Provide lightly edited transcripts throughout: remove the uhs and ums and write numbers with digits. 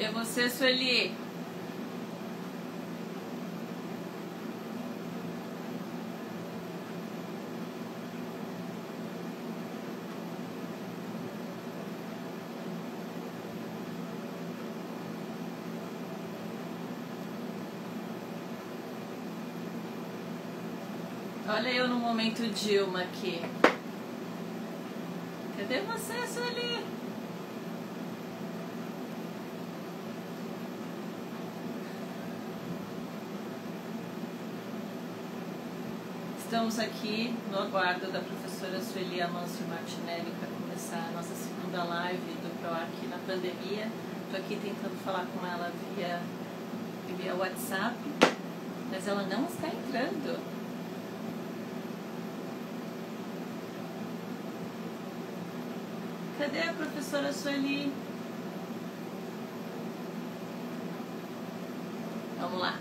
E você, Sueli? Olha eu no momento Dilma aqui. Cadê você, Sueli? Estamos aqui no aguardo da professora Sueli Amâncio Martinelli para começar a nossa segunda live do PROAC na pandemia. Estou aqui tentando falar com ela via WhatsApp, mas ela não está entrando. Cadê a professora Sueli? Vamos lá.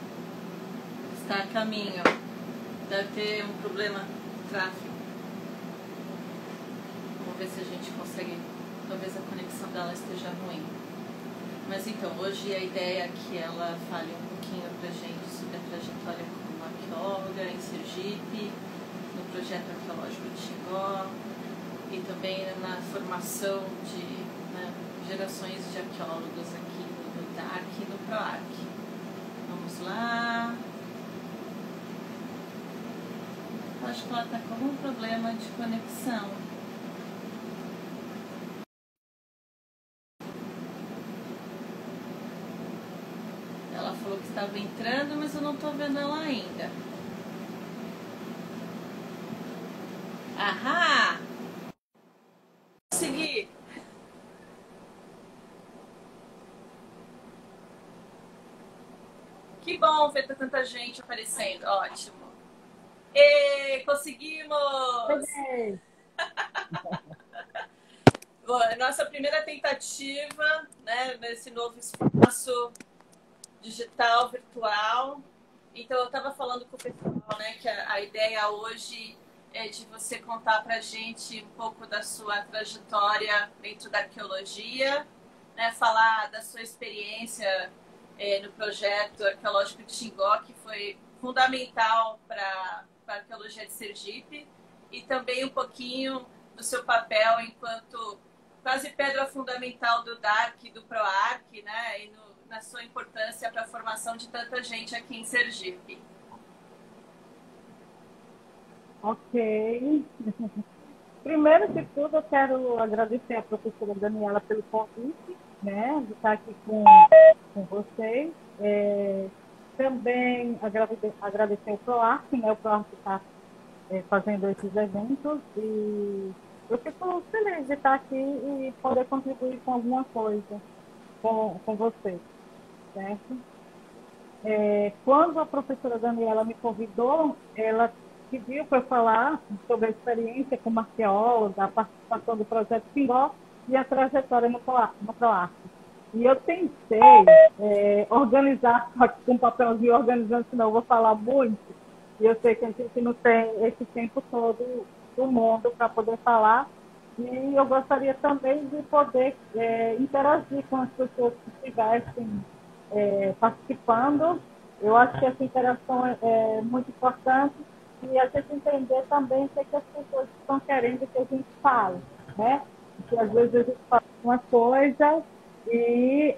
Está a caminho. Deve ter um problema de tráfego. Vamos ver se a gente consegue. Talvez a conexão dela esteja ruim. Mas então, hoje a ideia é que ela fale um pouquinho pra gente sobre a trajetória como arqueóloga em Sergipe, no projeto arqueológico de Xingó, e também na formação de gerações de arqueólogos aqui no DARC e no PROAC. Vamos lá. Acho que ela está com algum problema de conexão. Ela falou que estava entrando, mas eu não estou vendo ela ainda. Ahá! Consegui! Que bom ver tanta gente aparecendo. Ótimo. E conseguimos! Bom, nossa primeira tentativa, né, nesse novo espaço digital, virtual. Então, eu estava falando com o pessoal, né, que a ideia hoje é de você contar para a gente um pouco da sua trajetória dentro da arqueologia, né, falar da sua experiência no projeto arqueológico de Xingó, que foi fundamental para a arqueologia de Sergipe, e também um pouquinho do seu papel enquanto quase pedra fundamental do DARC e do PROAC, né, e na sua importância para a formação de tanta gente aqui em Sergipe. Ok. Primeiro de tudo, eu quero agradecer a professora Daniela pelo convite, né, de estar aqui com vocês. Também agradecer ao PROAC, né, o PROAC está fazendo esses eventos, e eu fico feliz de estar aqui e poder contribuir com alguma coisa com vocês, certo? Quando a professora Daniela me convidou, ela pediu para eu falar sobre a experiência como arqueóloga, a participação do projeto Xingó e a trajetória no PROAC. E eu tentei organizar com um papelzinho organizando, senão eu vou falar muito, e eu sei que a gente não tem esse tempo todo do mundo para poder falar, e eu gostaria também de poder interagir com as pessoas que estivessem participando. Eu acho que essa interação é muito importante, e a gente entender também o que as pessoas estão querendo que a gente fale, né? Porque às vezes a gente fala uma coisa e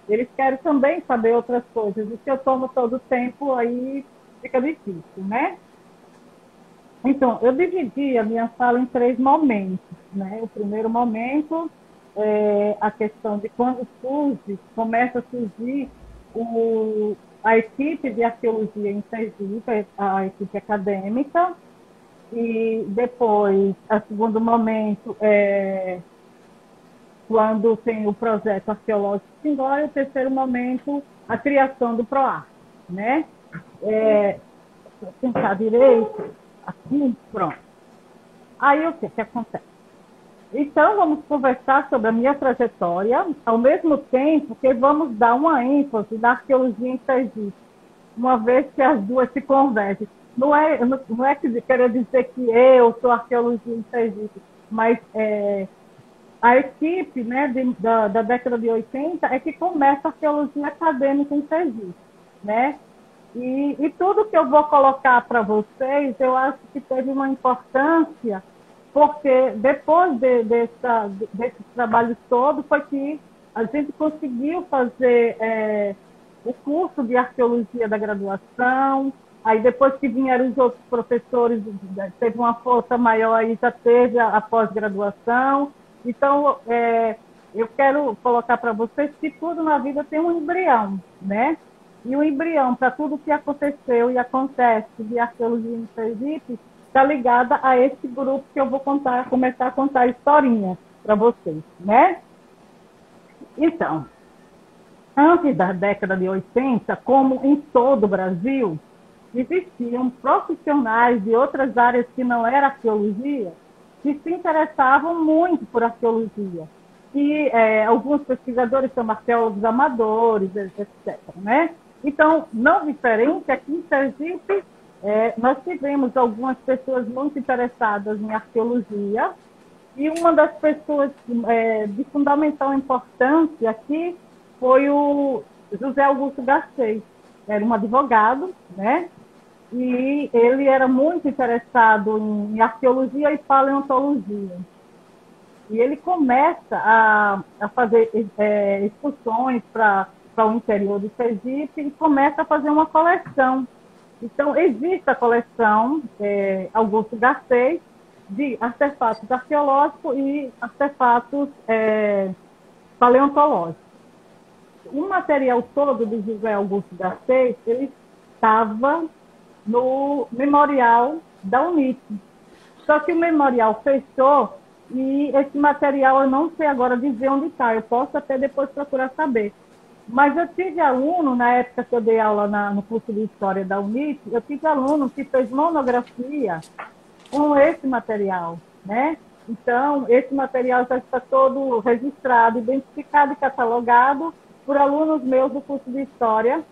eles querem também saber outras coisas. E se eu tomo todo o tempo, aí fica difícil, né? Então, eu dividi a minha fala em 3 momentos, né? O primeiro momento é a questão de quando começa a surgir a equipe de arqueologia em Sergipe, a equipe acadêmica, e depois, o segundo momento é quando tem o projeto arqueológico Xingó, e o terceiro momento, a criação do PROAC, né? Vou tentar direito, aqui, pronto. Aí o que acontece? Então, vamos conversar sobre a minha trajetória, ao mesmo tempo que vamos dar uma ênfase na arqueologia em Sergipe, uma vez que as duas se convergem. Não é que querer dizer que eu sou arqueologia em Sergipe, mas a equipe, né, da década de 80 é que começa a arqueologia acadêmica em Sergipe, né? E tudo que eu vou colocar para vocês, eu acho que teve uma importância, porque depois desses trabalhos todos, foi que a gente conseguiu fazer o curso de arqueologia da graduação. Aí depois que vieram os outros professores, teve uma força maior, aí já teve a pós-graduação. Então, eu quero colocar para vocês que tudo na vida tem um embrião, né? E o embrião, para tudo que aconteceu e acontece de arqueologia em Sergipe, está ligada a esse grupo que eu vou começar a contar a historinha para vocês, né? Então, antes da década de 80, como em todo o Brasil, existiam profissionais de outras áreas que não era arqueologia, que se interessavam muito por arqueologia. E alguns pesquisadores são arqueólogos amadores, etc., né? Então, não diferente, aqui em Sergipe, nós tivemos algumas pessoas muito interessadas em arqueologia, e uma das pessoas de fundamental importância aqui foi o José Augusto Garcês. Era um advogado, né? E ele era muito interessado em arqueologia e paleontologia. E ele começa a fazer excursões para o interior de Sergipe e começa a fazer uma coleção. Então, existe a coleção Augusto Garcês de artefatos arqueológicos e artefatos paleontológicos. O material todo de José Augusto Garcês, ele estava no memorial da UNIT. Só que o memorial fechou e esse material eu não sei agora dizer onde está. Eu posso até depois procurar saber. Mas eu tive aluno, na época que eu dei aula no curso de História da UNIT, eu tive aluno que fez monografia com esse material, né? Então, esse material já está todo registrado, identificado e catalogado por alunos meus do curso de História,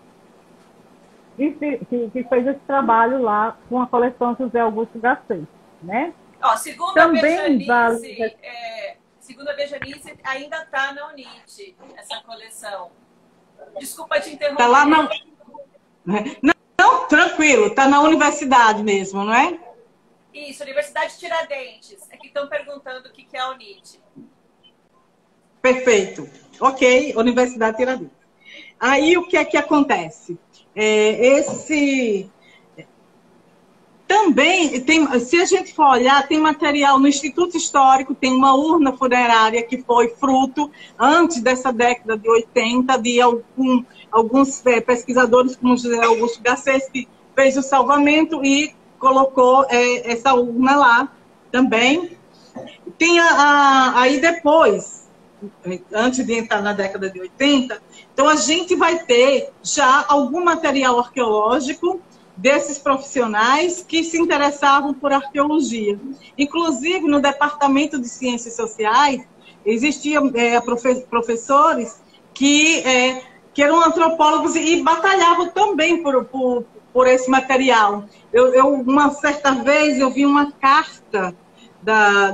que fez esse trabalho lá com a coleção José Augusto Garcês, né? Ó, segundo também a Bejanice, ainda está na UNIT, essa coleção. Desculpa te interromper. Está lá na... Não, tranquilo, está na universidade mesmo, não é? Isso, Universidade Tiradentes. É que estão perguntando o que é a UNIT. Perfeito. Ok, Universidade Tiradentes. Aí o que é que acontece? Também, se a gente for olhar, tem material no Instituto Histórico, tem uma urna funerária que foi fruto, antes dessa década de 80, de alguns pesquisadores, como José Augusto Garcês, que fez o salvamento e colocou essa urna lá também. Tem aí depois, antes de entrar na década de 80, então a gente vai ter já algum material arqueológico desses profissionais que se interessavam por arqueologia. Inclusive, no Departamento de Ciências Sociais, existiam professores que eram antropólogos e batalhavam também por esse material. Uma certa vez, eu vi uma carta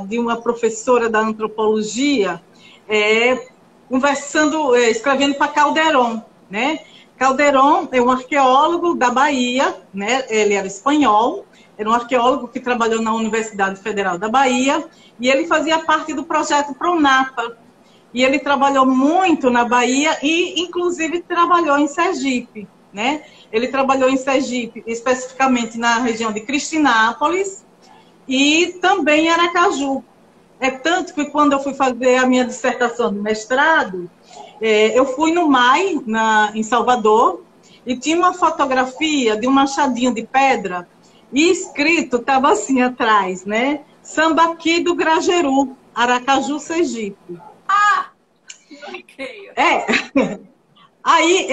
de uma professora da antropologia escrevendo para Calderon, né? Calderon é um arqueólogo da Bahia, né? Ele era espanhol, era um arqueólogo que trabalhou na Universidade Federal da Bahia e ele fazia parte do projeto Pronapa. E ele trabalhou muito na Bahia e, inclusive, trabalhou em Sergipe, né? Ele trabalhou em Sergipe, especificamente na região de Cristinápolis e também em Aracaju. É tanto que quando eu fui fazer a minha dissertação de mestrado, eu fui no MAI, em Salvador, e tinha uma fotografia de um machadinho de pedra, e escrito, estava assim atrás, né? Sambaqui do Grajeru, Aracaju, Sergipe. Ah! Não creio. Aí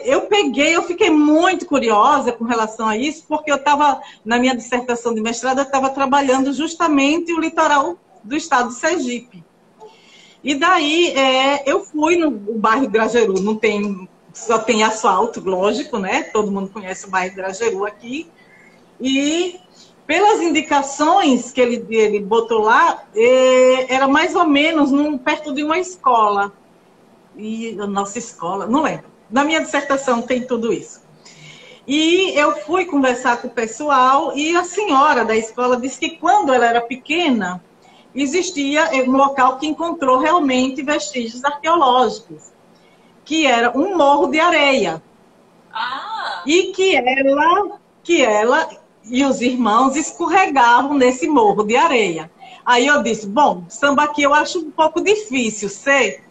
eu fiquei muito curiosa com relação a isso, porque eu estava, na minha dissertação de mestrado, eu estava trabalhando justamente o litoral do estado de Sergipe. E daí eu fui no bairro Grajeru, só tem asfalto, lógico, né? Todo mundo conhece o bairro Grajeru aqui. E pelas indicações que ele botou lá, era mais ou menos perto de uma escola. E a nossa escola, não lembro. Na minha dissertação tem tudo isso. E eu fui conversar com o pessoal e a senhora da escola disse que quando ela era pequena, existia um local que encontrou realmente vestígios arqueológicos, que era um morro de areia. E que ela e os irmãos escorregavam nesse morro de areia. Aí eu disse, bom, Sambaqui eu acho um pouco difícil ser,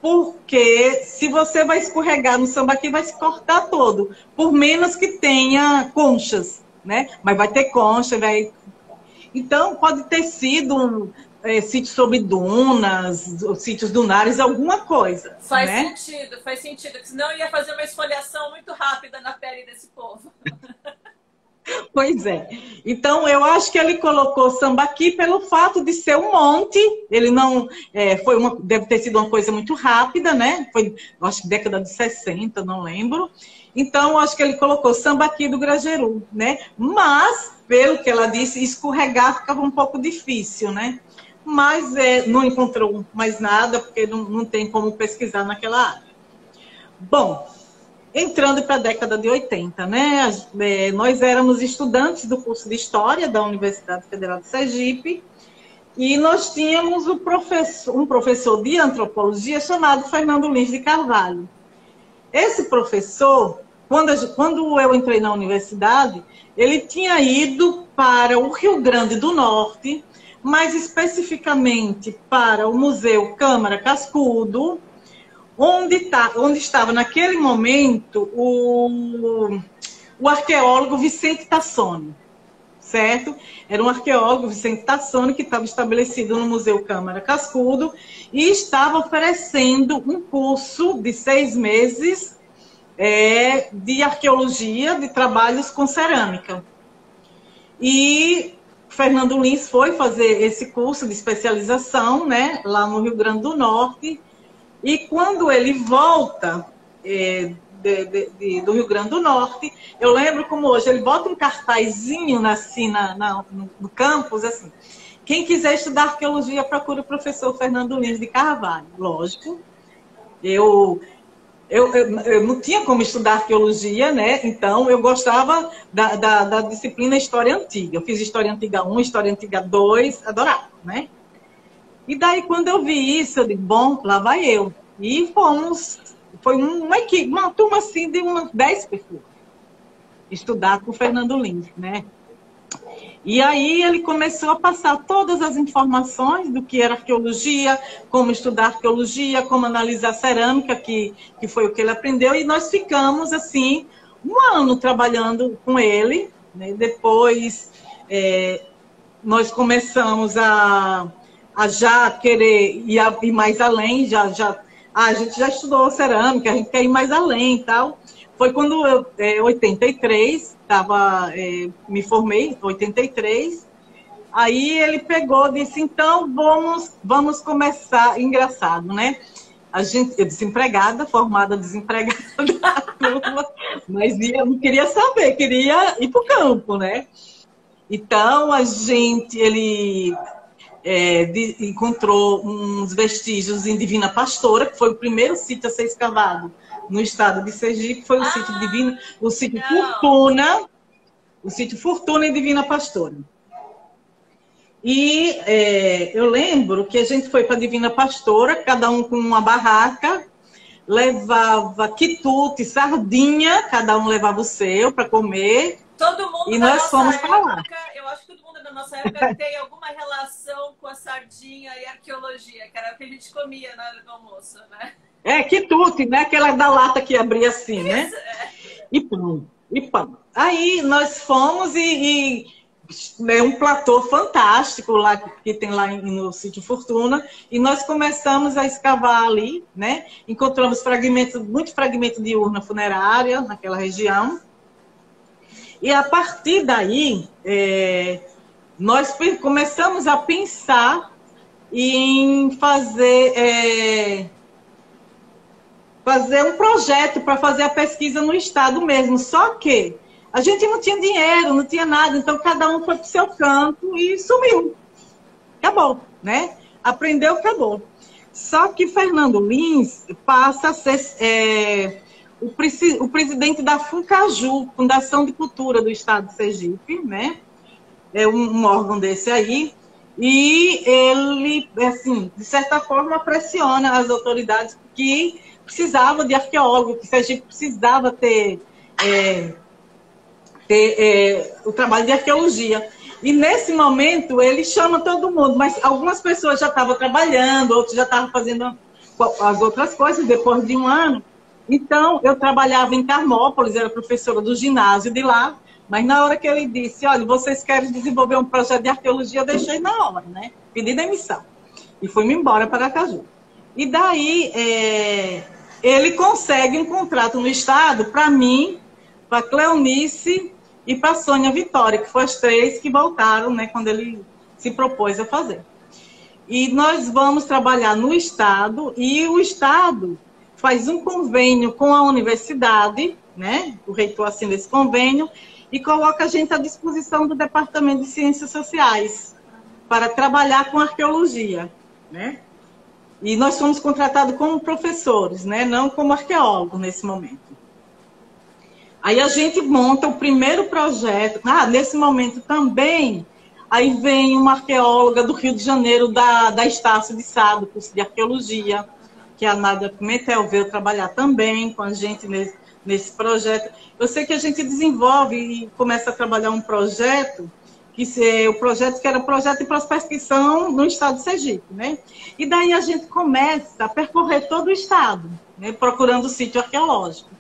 porque se você vai escorregar no Sambaqui, vai se cortar todo, por menos que tenha conchas, né? Mas vai ter concha, vai... Então, pode ter sido sítio sobre dunas, sítios dunares, alguma coisa. Faz né? sentido, porque senão ia fazer uma esfoliação muito rápida na pele desse povo. Pois é. Então, eu acho que ele colocou Sambaqui pelo fato de ser um monte. Ele não... deve ter sido uma coisa muito rápida, né? Foi, eu acho que década de 60, não lembro. Então, eu acho que ele colocou Sambaqui do Grajeru, né? Mas, pelo que ela disse, escorregar ficava um pouco difícil, né? Mas não encontrou mais nada, porque não tem como pesquisar naquela área. Bom... Entrando para a década de 80, né? Nós éramos estudantes do curso de História da Universidade Federal de Sergipe e nós tínhamos um professor de antropologia chamado Fernando Lins de Carvalho. Esse professor, quando eu entrei na universidade, ele tinha ido para o Rio Grande do Norte, mais especificamente para o Museu Câmara Cascudo, onde estava naquele momento o arqueólogo Vicente Tassoni, certo? Era um arqueólogo, Vicente Tassoni, que estava estabelecido no Museu Câmara Cascudo e estava oferecendo um curso de 6 meses de arqueologia, de trabalhos com cerâmica. E Fernando Lins foi fazer esse curso de especialização, né, lá no Rio Grande do Norte. E quando ele volta do Rio Grande do Norte, eu lembro como hoje, ele bota um cartazinho assim, no campus, assim, quem quiser estudar arqueologia, procura o professor Fernando Lins de Carvalho. Lógico, eu não tinha como estudar arqueologia, né? Então, eu gostava da disciplina História Antiga. Eu fiz História Antiga 1, História Antiga 2, adorava, né? E daí, quando eu vi isso, eu digo, bom, lá vai eu. E foi uma equipe, uma turma assim de umas 10 pessoas, estudar com o Fernando Lins, né? E aí ele começou a passar todas as informações do que era arqueologia, como estudar arqueologia, como analisar cerâmica, que foi o que ele aprendeu, e nós ficamos, assim, 1 ano trabalhando com ele, né? Depois, nós começamos a já querer ir mais além, a gente já estudou cerâmica, a gente quer ir mais além e tal. Foi quando eu, em 83, me formei, em 83, aí ele pegou e disse, então vamos começar, engraçado, né? Eu desempregada, formada desempregada, mas eu não queria saber, queria ir para o campo, né? Então, ele encontrou uns vestígios em Divina Pastora, que foi o primeiro sítio a ser escavado no estado de Sergipe, foi o sítio Divina, o sítio Fortuna em Divina Pastora. E eu lembro que a gente foi para Divina Pastora, cada um com uma barraca, levava quitute, sardinha, cada um levava o seu para comer. Todo mundo e nós fomos para lá. Eu acho que todo mundo da nossa época tem alguma relação com a sardinha e a arqueologia, que era o que a gente comia na hora do almoço, né? Quitute, né? Aquela da lata que abria assim, né? Isso, E pão. Aí nós fomos um platô fantástico lá que tem lá no sítio Fortuna, e nós começamos a escavar ali, né? Encontramos muito fragmento de urna funerária naquela região. E a partir daí, nós começamos a pensar em fazer um projeto para fazer a pesquisa no estado mesmo. Só que A gente não tinha dinheiro, não tinha nada, então cada um foi para o seu canto e sumiu. Acabou, né? Aprendeu, acabou. Só que Fernando Lins passa a ser o presidente da FUCAJU, Fundação de Cultura do Estado de Sergipe, né? É um órgão desse aí, e ele, assim, de certa forma, pressiona as autoridades que precisavam de arqueólogo, que Sergipe precisava ter o trabalho de arqueologia. E nesse momento ele chama todo mundo, mas algumas pessoas já estavam trabalhando, outros já estavam fazendo as outras coisas depois de um ano. Então eu trabalhava em Carmópolis, era professora do ginásio de lá, mas na hora que ele disse, olha, vocês querem desenvolver um projeto de arqueologia, eu deixei na hora, né? Pedi demissão. E fui-me embora para Aracaju. E daí ele consegue um contrato no Estado para mim, para Cleonice e para Sônia Vitória, que foram as três que voltaram, né, quando ele se propôs a fazer. E nós vamos trabalhar no Estado, e o Estado faz um convênio com a universidade, né, o reitor assina esse convênio, e coloca a gente à disposição do Departamento de Ciências Sociais para trabalhar com arqueologia, né? E nós fomos contratados como professores, né, não como arqueólogos nesse momento. Aí a gente monta o primeiro projeto. Nesse momento também, aí vem uma arqueóloga do Rio de Janeiro, da Estácio de Sá, do curso de arqueologia, que é a Nádia Pimentel, veio trabalhar também com a gente nesse projeto. Eu sei que a gente desenvolve e começa a trabalhar um projeto, que era o projeto de prospecção no estado de Sergipe, né? E daí a gente começa a percorrer todo o estado, né, procurando sítio arqueológico.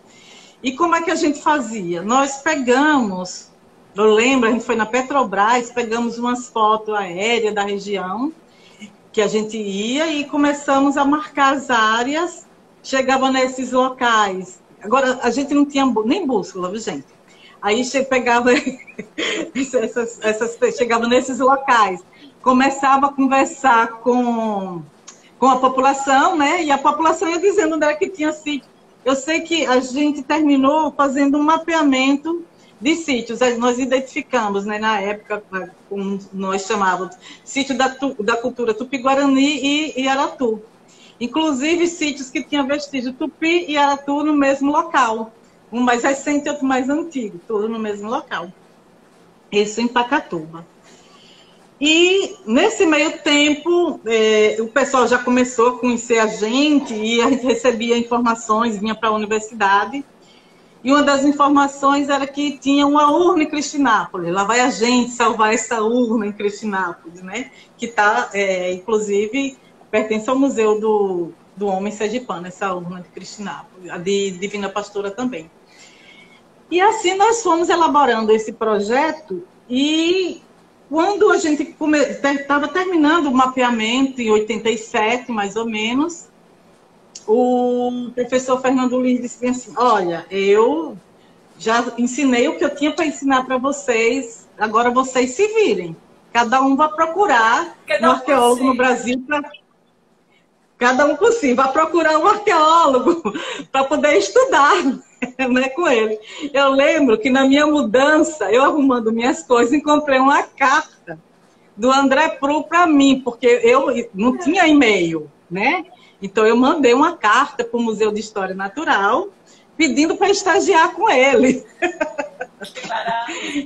E como é que a gente fazia? Nós pegamos, eu lembro, a gente foi na Petrobras, pegamos umas fotos aéreas da região que a gente ia e começamos a marcar as áreas, chegava nesses locais. Agora, a gente não tinha nem bússola, viu, gente? Aí pegava, chegava nesses locais, começava a conversar com a população, né? E a população ia dizendo onde era que tinha sítio. Eu sei que a gente terminou fazendo um mapeamento de sítios. Nós identificamos, né, na época, como nós chamávamos, sítio da cultura Tupi-Guarani e Aratu. Inclusive, sítios que tinham vestígio Tupi e Aratu no mesmo local. Um mais recente e outro mais antigo, tudo no mesmo local. Isso em Pacatuba. E, nesse meio tempo, o pessoal já começou a conhecer a gente e a gente recebia informações, vinha para a universidade. E uma das informações era que tinha uma urna em Cristinápolis. Lá vai a gente salvar essa urna em Cristinápolis, né? Que está, inclusive, pertence ao Museu do Homem Sergipano, essa urna de Cristinápolis, a de Divina Pastora também. E assim nós fomos elaborando esse projeto e... Quando a gente estava terminando o mapeamento, em 87, mais ou menos, o professor Fernando Lins disse assim, olha, eu já ensinei o que eu tinha para ensinar para vocês, agora vocês se virem. Cada um vai procurar um arqueólogo no Brasil para... Cada um por si, vai procurar um arqueólogo para poder estudar, né, com ele. Eu lembro que na minha mudança, eu arrumando minhas coisas, encontrei uma carta do André Pru para mim, porque eu não tinha e-mail, né? Então eu mandei uma carta para o Museu de História Natural, pedindo para estagiar com ele.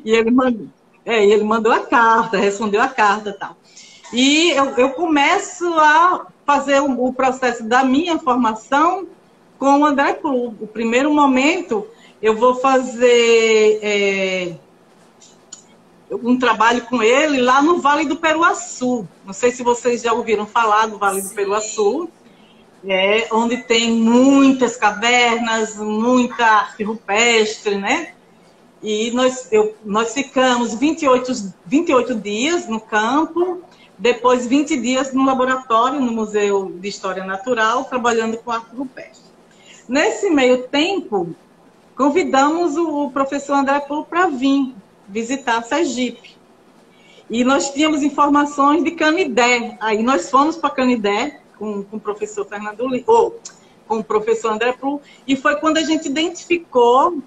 E ele mandou a carta, respondeu a carta e tal. E eu começo a fazer o processo da minha formação com o André Pru. O primeiro momento, eu vou fazer um trabalho com ele lá no Vale do Peruaçu. Não sei se vocês já ouviram falar do Vale do Peruaçu, onde tem muitas cavernas, muita arte rupestre, né? E nós ficamos 28 dias no campo, depois 20 dias no laboratório, no Museu de História Natural, trabalhando com arte rupestre. Nesse meio tempo, convidamos o professor André Pru para vir visitar Sergipe. E nós tínhamos informações de Canidé. Aí nós fomos para Canidé com o professor Fernando Lins, com o professor André Pru, e foi quando a gente identificou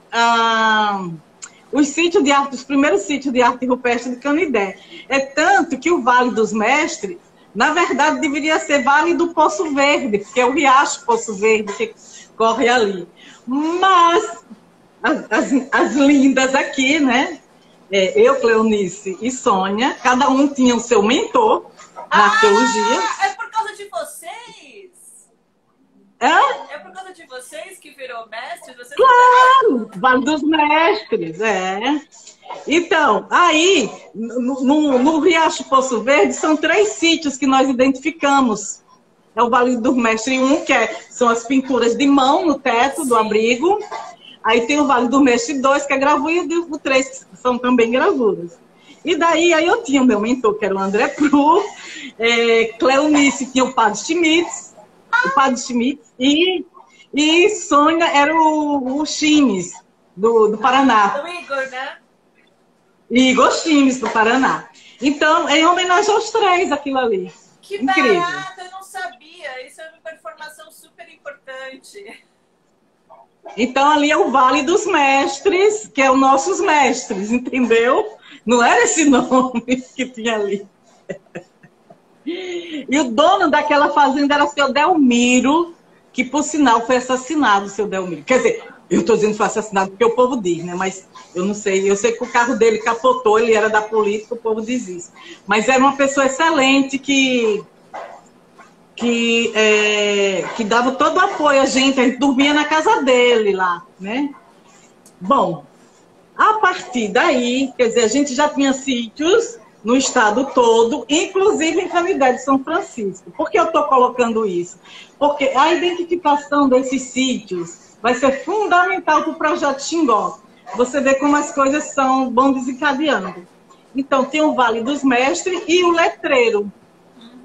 os sítios de arte, os primeiros sítios de arte rupestre de Canidé. É tanto que o Vale dos Mestres, na verdade, deveria ser Vale do Poço Verde, porque é o Riacho Poço Verde que corre ali. Mas as lindas aqui, né? Eu, Cleonice e Sônia, cada um tinha o seu mentor na arqueologia. É por causa de vocês? É por causa de vocês que virou mestre? Vocês claro! Vale dos Mestres, é. Então, aí, no Riacho Poço Verde, são 3 sítios que nós identificamos. É o Vale dos Mestres 1, são as pinturas de mão no teto do abrigo. Aí tem o Vale do Mestre 2, que é gravura, e o 3, que são também gravuras. E daí, aí eu tinha o meu mentor, que era o André Pru, Cleonice tinha o Padre Schmitz, e Sônia era o Chimes, do Paraná. O Igor, né? Igor Chimes, do Paraná. Então, em homenagem aos 3, aquilo ali. Que incrível. barato, eu não sabia. Isso é uma informação super importante. Então, ali é o Vale dos Mestres, que é os nossos mestres, entendeu? Não era esse nome que tinha ali. E o dono daquela fazenda era o seu Delmiro, que, por sinal, foi assassinado, o seu Delmiro. Quer dizer, eu estou dizendo que foi assassinado porque o povo diz, né? Mas eu não sei. Eu sei que o carro dele capotou, ele era da política, o povo diz isso. Mas era uma pessoa excelente que dava todo o apoio a gente dormia na casa dele lá, né? Bom, a partir daí, quer dizer, a gente já tinha sítios no estado todo, inclusive em Canidé de São Francisco. Por que eu estou colocando isso? Porque a identificação desses sítios vai ser fundamental para o projeto Xingó. Você vê como as coisas vão desencadeando. Então, tem o Vale dos Mestres e o Letreiro.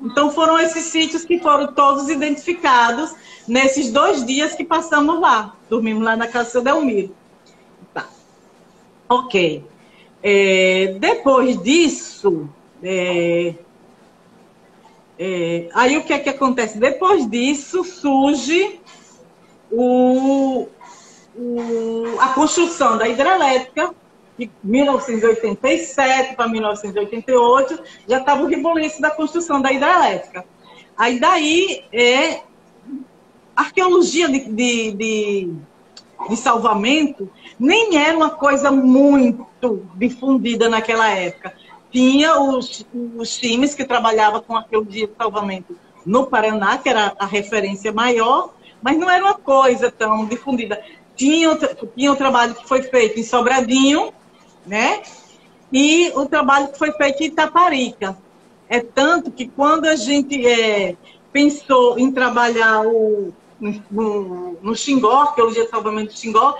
Então, foram esses sítios que foram todos identificados nesses 2 dias que passamos lá. Dormimos lá na casa do seu Delmiro. Tá. Ok. Depois disso, aí o que é que acontece? Depois disso, surge a construção da hidrelétrica, de 1987 para 1988, já estava o rebuliço da construção da hidrelétrica. Aí daí, arqueologia de salvamento nem era uma coisa muito difundida naquela época. Tinha os times que trabalhavam com arqueologia de salvamento no Paraná, que era a referência maior, mas não era uma coisa tão difundida. Tinha o trabalho que foi feito em Sobradinho, né? E o trabalho que foi feito em Itaparica. É tanto que quando a gente pensou em trabalhar no Xingó, arqueologia de salvamento do Xingó,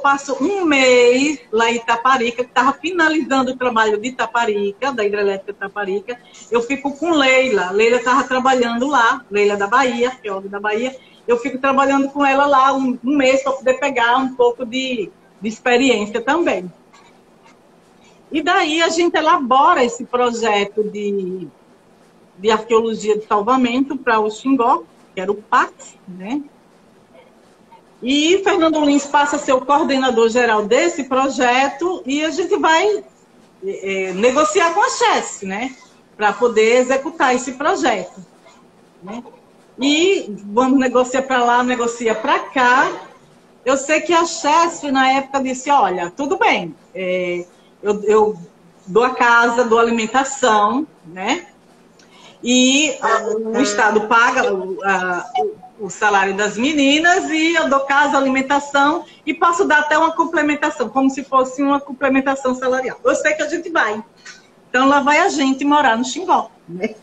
passo um mês lá em Itaparica, que estava finalizando o trabalho de Itaparica, da hidrelétrica de Itaparica. Eu fico com Leila. Leila estava trabalhando lá, Leila da Bahia, arqueóloga da Bahia. Eu fico trabalhando com ela lá um mês para poder pegar um pouco de experiência também. E daí a gente elabora esse projeto de arqueologia de salvamento para o Xingó, que era o PAX, né? E Fernando Lins passa a ser o coordenador geral desse projeto e a gente vai negociar com a Chess, né? Para poder executar esse projeto, né? E vamos negociar para lá, negocia para cá. Eu sei que a Chess, na época, disse, olha, tudo bem, eu dou a casa, dou alimentação, né? E o Estado paga o salário das meninas e eu dou casa, alimentação e posso dar até uma complementação, como se fosse uma complementação salarial. Eu sei que a gente vai. Então, lá vai a gente morar no Xingó, né?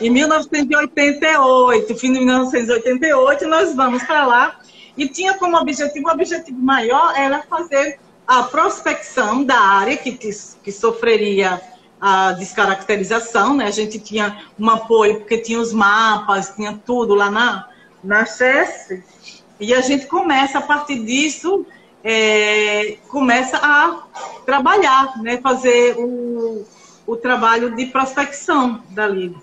Em 1988, fim de 1988, nós vamos para lá e tinha como objetivo, o objetivo maior era fazer a prospecção da área que sofreria a descaracterização, né? A gente tinha um apoio, porque tinha os mapas, tinha tudo lá na SESC, e a gente começa, a partir disso, começa a trabalhar, né? Fazer o trabalho de prospecção dali.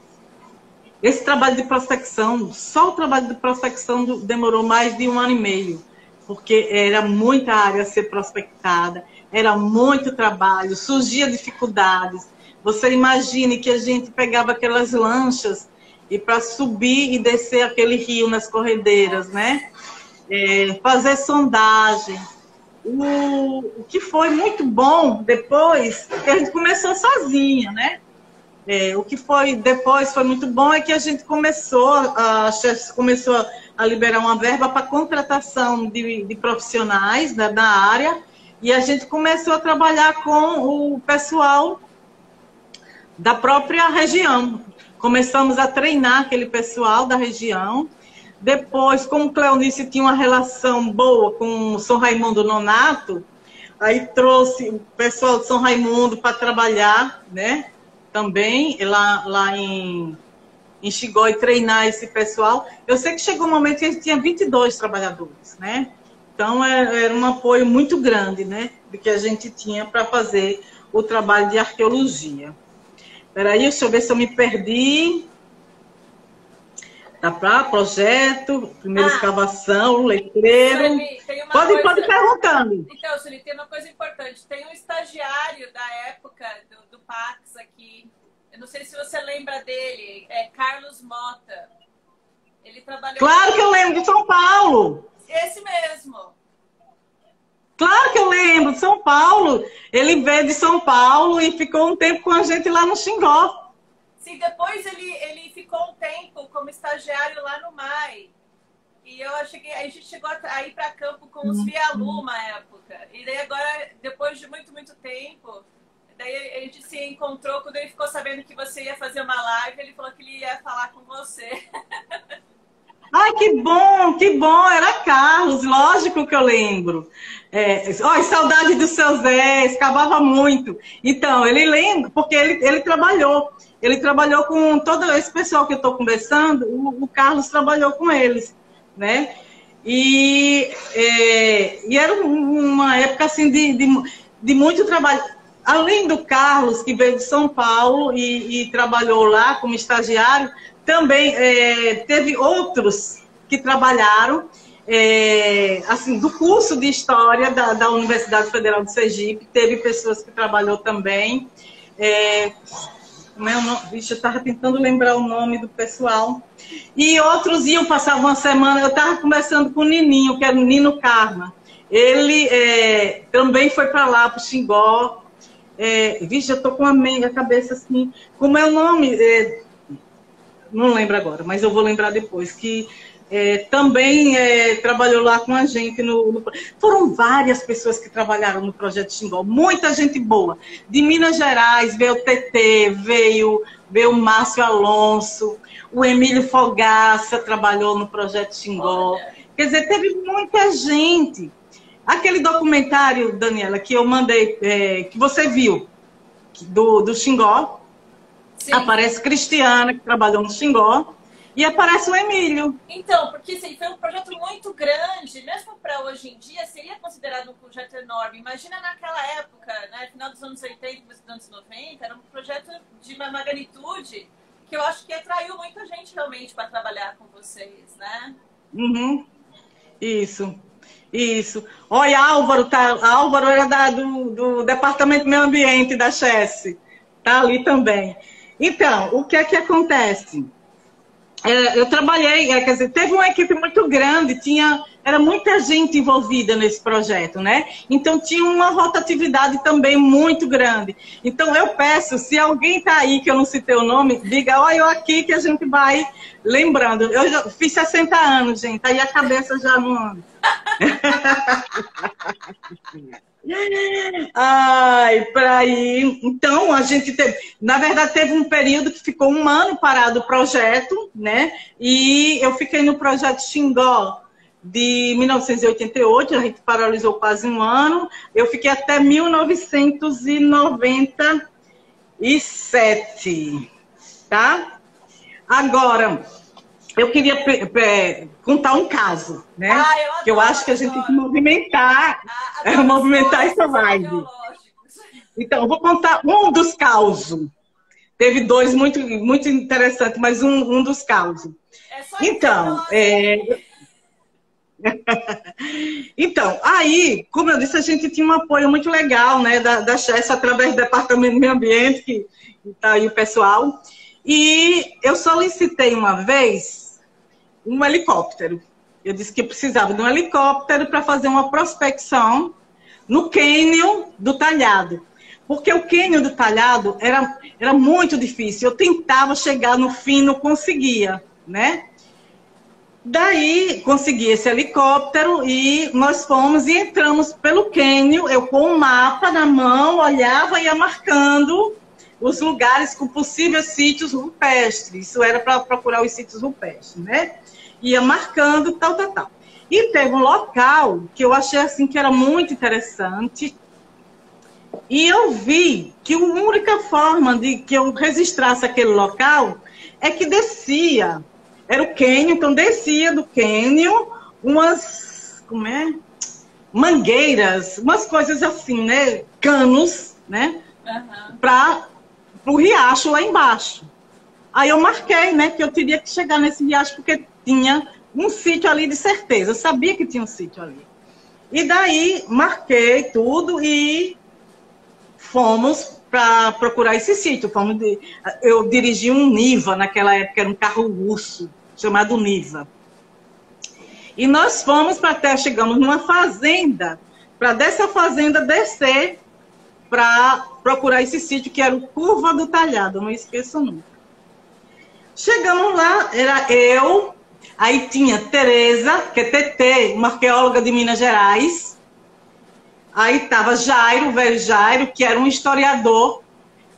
Esse trabalho de prospecção, só o trabalho de prospecção demorou mais de 1 ano e meio. porque era muita área a ser prospectada, era muito trabalho, surgia dificuldades. Você imagine que a gente pegava aquelas lanchas e para subir e descer aquele rio nas corredeiras, né? Fazer sondagem. O que foi muito bom depois, que a gente começou sozinha, né? O que foi depois foi muito bom é que a gente começou, a Chefs começou a liberar uma verba para contratação de profissionais da área, e a gente começou a trabalhar com o pessoal da própria região. Começamos a treinar aquele pessoal da região. Depois, como Cleonice tinha uma relação boa com o São Raimundo Nonato, aí trouxe o pessoal de São Raimundo para trabalhar, né? Também lá em Xingó e treinar esse pessoal. Eu sei que chegou um momento que a gente tinha 22 trabalhadores, né? Então, era um apoio muito grande, né? Do que a gente tinha para fazer o trabalho de arqueologia. Espera aí, deixa eu ver se eu me perdi. Tá para projeto, primeira escavação, letreiro. Sueli, pode ir perguntando. Então, Sueli, tem uma coisa importante. Tem um estagiário da época do Pax aqui. Eu não sei se você lembra dele. É Carlos Mota. Ele trabalhou... Claro que eu lembro, de São Paulo. Esse mesmo. Claro que eu lembro, de São Paulo. Ele veio de São Paulo e ficou um tempo com a gente lá no Xingó. Sim, depois ele ficou um tempo como estagiário lá no MAI. E a gente chegou a ir para campo com os Vialu uma época. E daí agora, depois de muito, muito tempo, daí a gente se encontrou, quando ele ficou sabendo que você ia fazer uma live, ele falou que ele ia falar com você. Ai, que bom, era Carlos, lógico que eu lembro. Saudade do seu Zé, escavava muito. Então, ele lembra, porque ele trabalhou com todo esse pessoal que eu estou conversando, o Carlos trabalhou com eles, né? E era uma época assim de muito trabalho. Além do Carlos, que veio de São Paulo e trabalhou lá como estagiário, também teve outros que trabalharam, assim, do curso de História da Universidade Federal de Sergipe, teve pessoas que trabalhou também. Eu estava tentando lembrar o nome do pessoal. E outros iam passar uma semana. Eu estava conversando com o Nininho, que era o Nino Karma. Ele também foi para lá, para o Xingó. Eu estou com a cabeça assim. Como é o nome? Não lembro agora, mas eu vou lembrar depois. Que também trabalhou lá com a gente. Foram várias pessoas que trabalharam no Projeto Xingó. Muita gente boa. De Minas Gerais veio o TT, veio o Márcio Alonso, o Emílio Fogaça trabalhou no Projeto Xingó. Quer dizer, teve muita gente. Aquele documentário, Daniela, que eu mandei, que você viu, do Xingó, sim. Aparece Cristiana, que trabalhou no Xingó, e aparece o Emílio. Então, porque assim, foi um projeto muito grande, mesmo para hoje em dia, seria considerado um projeto enorme. Imagina naquela época, né, final dos anos 80, dos anos 90, era um projeto de uma magnitude que eu acho que atraiu muita gente realmente para trabalhar com vocês, né? Uhum. Isso. Olha, Álvaro era do Departamento do Meio Ambiente da Chess. Tá ali também. Então, o que é que acontece? Eu trabalhei, quer dizer, teve uma equipe muito grande, era muita gente envolvida nesse projeto, né? Então, tinha uma rotatividade também muito grande. Então, eu peço, se alguém está aí, que eu não citei o nome, diga, olha, eu aqui que a gente vai lembrando. Eu já fiz 60 anos, gente, aí a cabeça já não anda. Ai, para ir. Então, a gente na verdade, teve um período que ficou um ano parado o projeto, né? E eu fiquei no projeto Xingó de 1988, a gente paralisou quase um ano. Eu fiquei até 1997, tá? Agora, eu queria contar um caso, né? Que eu acho que a gente tem que movimentar, movimentar essa vibe. Então, eu vou contar um dos causos. Teve dois muito, muito interessantes, mas um dos causos. Então, Então, aí, como eu disse, a gente tinha um apoio muito legal, né, da chefe, através do Departamento do Meio Ambiente, que está aí o pessoal. E eu solicitei uma vez um helicóptero. Eu disse que precisava de um helicóptero para fazer uma prospecção no cânion do Talhado. Porque o cânion do Talhado era muito difícil. Eu tentava chegar no fim, não conseguia, né? Daí, consegui esse helicóptero e nós fomos e entramos pelo cânion. Eu com um mapa na mão, olhava e ia marcando os lugares com possíveis sítios rupestres. Isso era para procurar os sítios rupestres, né? Ia marcando, tal. E teve um local que eu achei assim que era muito interessante. E eu vi que a única forma de que eu registrasse aquele local é que descia. Era o cânion, então descia do cânion umas, mangueiras, umas coisas assim, né? Canos, né? Para o riacho lá embaixo. Aí eu marquei, né, que eu teria que chegar nesse riacho porque tinha um sítio ali de certeza. Eu sabia que tinha um sítio ali. E daí marquei tudo e fomos para procurar esse sítio. Eu dirigi um Niva naquela época, era um carro urso, chamado Niva. E nós fomos até, chegamos numa fazenda, para dessa fazenda descer para procurar esse sítio, que era o Curva do Talhado, não esqueço nunca. Chegamos lá, era eu, aí tinha Tereza, que é TT, uma arqueóloga de Minas Gerais. Aí estava Jairo, o velho Jairo, que era um historiador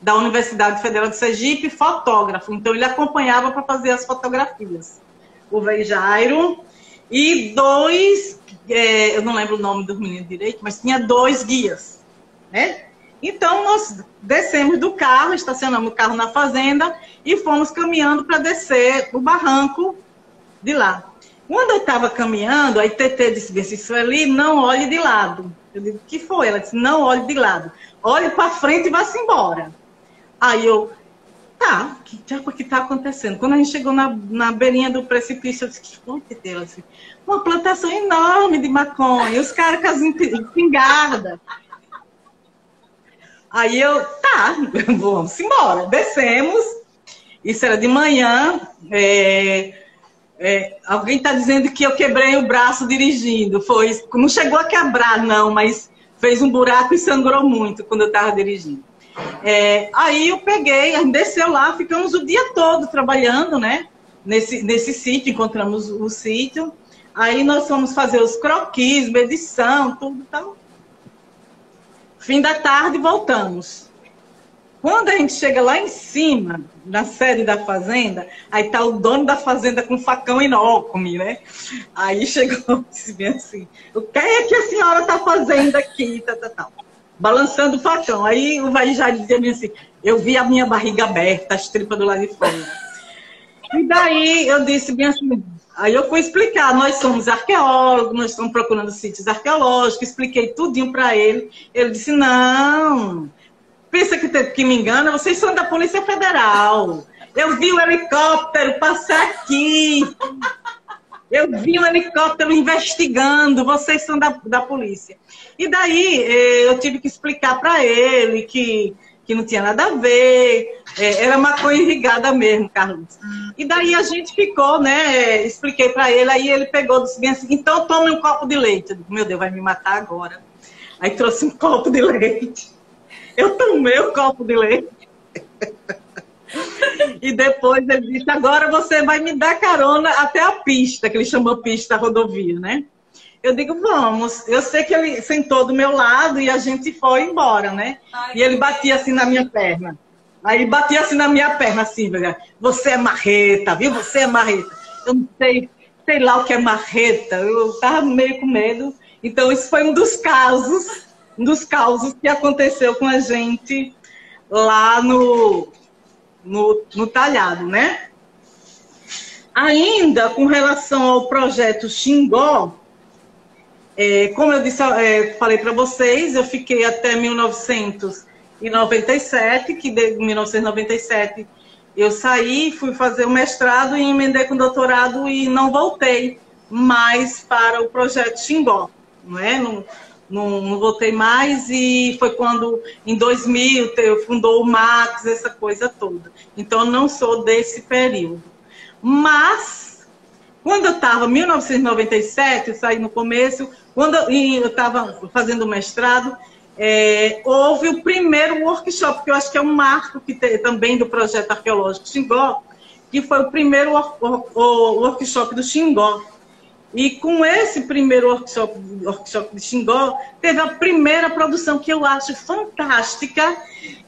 da Universidade Federal de Sergipe, fotógrafo. Então, ele acompanhava para fazer as fotografias. O velho Jairo. E dois, eu não lembro o nome dos meninos direito, mas tinha 2 guias, né? Então, nós descemos do carro, estacionamos o carro na fazenda e fomos caminhando para descer o barranco de lá. Quando eu estava caminhando, aí Tetê disse, vê se isso ali, não olhe de lado. Eu digo, o que foi? Ela disse, não olhe de lado. Olhe para frente e vá-se embora. Aí eu, tá, o que está acontecendo? Quando a gente chegou na beirinha do precipício, eu disse, que foi, Tetê? Ela disse, uma plantação enorme de maconha, os caras com as espingardas. Aí eu, tá, vamos embora. Descemos, isso era de manhã, alguém está dizendo que eu quebrei o braço dirigindo. Não chegou a quebrar, não, mas fez um buraco e sangrou muito quando eu estava dirigindo. Aí eu peguei, a gente desceu lá, ficamos o dia todo trabalhando, né? Nesse sítio, encontramos o sítio. Aí nós fomos fazer os croquis, medição, tudo tal. Fim da tarde, voltamos. Quando a gente chega lá em cima, na sede da fazenda, aí tá o dono da fazenda com um facão enorme, né? Aí chegou e disse bem assim, o que é que a senhora tá fazendo aqui? Balançando o facão. Aí o velho já dizia bem assim, eu vi a minha barriga aberta, as tripas do lado de fora. E daí eu disse bem assim, aí eu fui explicar, nós somos arqueólogos, nós estamos procurando sítios arqueológicos, expliquei tudinho para ele. Ele disse, não, pensa que me engana, vocês são da Polícia Federal. Eu vi o helicóptero passar aqui. Eu vi um helicóptero investigando, vocês são da polícia. E daí eu tive que explicar para ele que não tinha nada a ver, era maconha irrigada mesmo, Carlos. E daí a gente ficou, né, expliquei para ele, aí ele pegou e disse assim, então tome um copo de leite. Eu disse, meu Deus, vai me matar agora. Aí trouxe um copo de leite. Eu tomei o copo de leite. E depois ele disse, agora você vai me dar carona até a pista, que ele chamou pista rodovia, né? Eu digo, vamos. Eu sei que ele sentou do meu lado e a gente foi embora, né? Ai, e ele batia assim na minha perna. Aí batia assim na minha perna, assim, você é marreta, viu? Você é marreta. Eu não sei lá o que é marreta. Eu tava meio com medo. Então, isso foi um dos causos que aconteceu com a gente lá no Talhado, né? Ainda com relação ao projeto Xingó, como eu disse, falei para vocês, eu fiquei até 1997, que de 1997 eu saí, fui fazer o mestrado e emendei com o doutorado e não voltei mais para o projeto Xingó, não é? Não voltei mais, e foi quando, em 2000, fundou o Max, essa coisa toda. Então, não sou desse período. Mas, quando eu estava em 1997, eu saí no começo, quando eu estava fazendo o mestrado, houve o primeiro workshop, que eu acho que é um marco que também do projeto arqueológico Xingó, que foi o primeiro workshop do Xingó. E com esse primeiro workshop de Xingó, teve a primeira produção que eu acho fantástica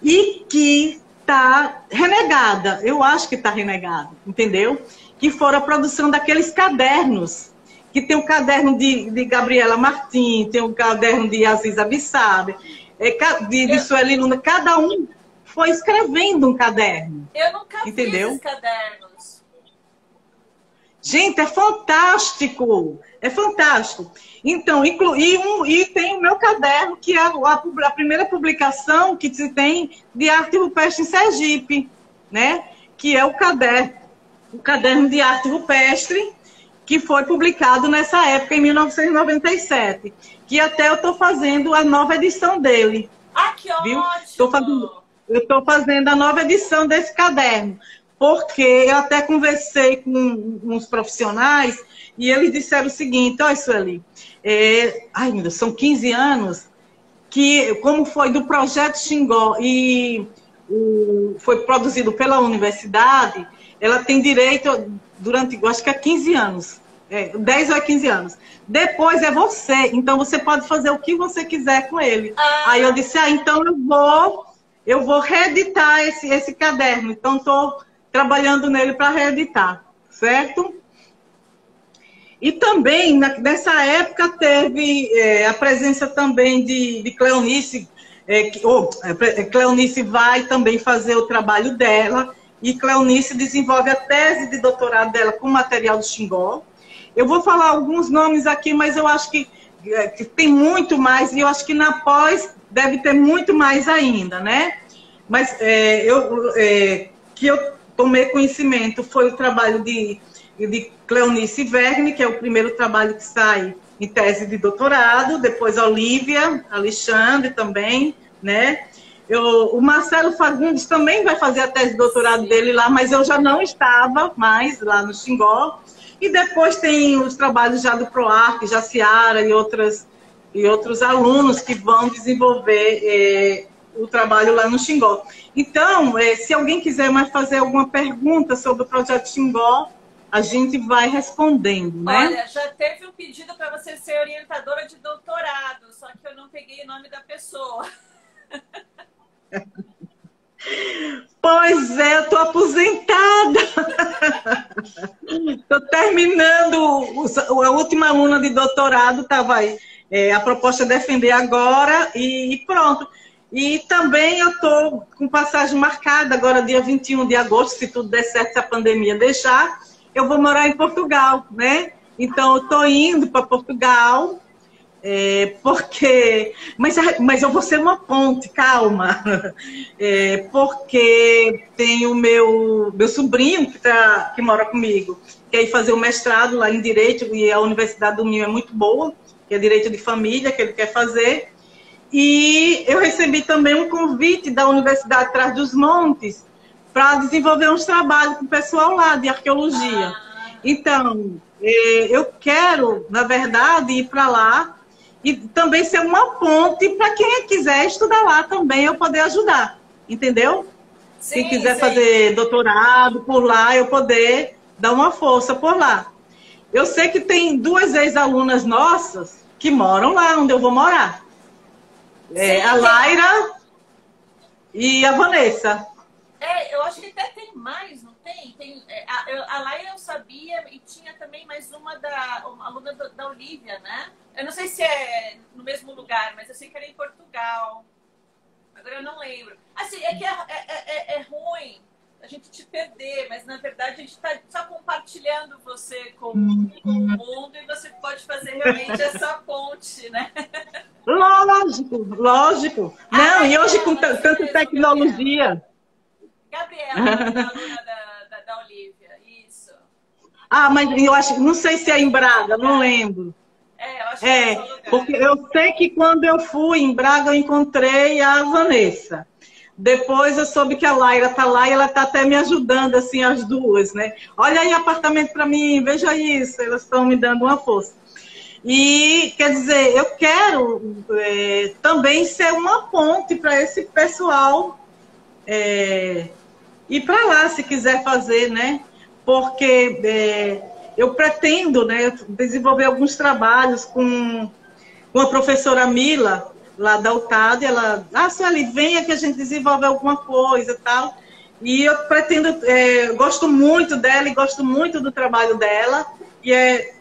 e que está renegada. Eu acho que está renegada, entendeu? Que foi a produção daqueles cadernos. Que tem o caderno de Gabriela Martins, tem o caderno de Aziz Abissab, de Sueli Luna. Cada um foi escrevendo um caderno. Eu nunca vi esses cadernos. Gente, é fantástico! É fantástico. Então, e tem o meu caderno, que é a primeira publicação que se tem de arte rupestre em Sergipe, né? Que é o caderno de arte rupestre, que foi publicado nessa época, em 1997. Que até eu estou fazendo a nova edição dele. Ah, que viu? ótimo! Eu estou fazendo a nova edição desse caderno. Porque eu até conversei com uns profissionais e eles disseram o seguinte: olha, Sueli, ai, meu Deus, são 15 anos que, como foi do projeto Xingó e foi produzido pela universidade, ela tem direito durante, acho que 15 anos, 10 ou 15 anos. Depois é você, então você pode fazer o que você quiser com ele. Aí eu disse, então eu vou reeditar esse caderno, então estou trabalhando nele para reeditar, certo? E também, nessa época, teve a presença também de Cleonice. Cleonice vai também fazer o trabalho dela, e Cleonice desenvolve a tese de doutorado dela com material do Xingó. Eu vou falar alguns nomes aqui, mas eu acho que tem muito mais, e eu acho que na pós deve ter muito mais ainda, né? Mas que eu tomei conhecimento foi o trabalho de Cleonice Vergne, que é o primeiro trabalho que sai em tese de doutorado, depois a Olívia, Alexandre também, né? O Marcelo Fagundes também vai fazer a tese de doutorado dele lá, mas eu já não estava mais lá no Xingó. E depois tem os trabalhos já do PROARC, Jaciara e outros alunos que vão desenvolver o trabalho lá no Xingó. Então, se alguém quiser mais fazer alguma pergunta sobre o projeto Xingó, a gente vai respondendo, né? Olha, já teve um pedido para você ser orientadora de doutorado, só que eu não peguei o nome da pessoa. Pois é, eu estou aposentada. Estou terminando, a última aluna de doutorado estava aí. A proposta é defender agora e pronto. E também eu estou com passagem marcada agora, dia 21 de agosto, se tudo der certo, se a pandemia deixar, eu vou morar em Portugal, né? Então, eu estou indo para Portugal, porque... Mas eu vou ser uma ponte, calma. Porque tem o meu sobrinho que mora comigo, quer ir fazer o mestrado lá em Direito, e a Universidade do Minho é muito boa, que é Direito de Família, que ele quer fazer. E eu recebi também um convite da Universidade Trás-os-Montes para desenvolver uns trabalhos com o pessoal lá de arqueologia. Então, eu quero, na verdade, ir para lá e também ser uma ponte para quem quiser estudar lá também, eu poder ajudar, entendeu? Sim, quem quiser fazer doutorado por lá, eu poder dar uma força por lá. Eu sei que tem 2 ex-alunas nossas que moram lá onde eu vou morar. A Laira e a Vanessa. Eu acho que até tem mais, não tem? A Laira eu sabia, e tinha também mais uma aluna da Olívia, né? Eu não sei se é no mesmo lugar, mas eu sei que era em Portugal. Agora eu não lembro. Assim, é que é ruim a gente te perder, mas na verdade a gente está só compartilhando você com o mundo, e você pode fazer realmente essa ponte, né? Lógico. Não, e hoje com tanta tecnologia. Gabriela, aluna da Olívia, isso. Ah, mas eu acho, não sei se é em Braga, não lembro. Eu acho que é em lugar. Porque eu sei que quando eu fui em Braga, eu encontrei a Vanessa. Depois eu soube que a Laira está lá e ela está até me ajudando, assim, as duas, né? Olha aí apartamento para mim, veja isso, elas estão me dando uma força. E, quer dizer, eu quero também ser uma ponte para esse pessoal ir para lá, se quiser fazer, né? Porque eu pretendo, né, desenvolver alguns trabalhos com a professora Mila, lá da UTAD, ela, Sueli, venha que a gente desenvolve alguma coisa e tal. E eu pretendo, gosto muito dela e gosto muito do trabalho dela, e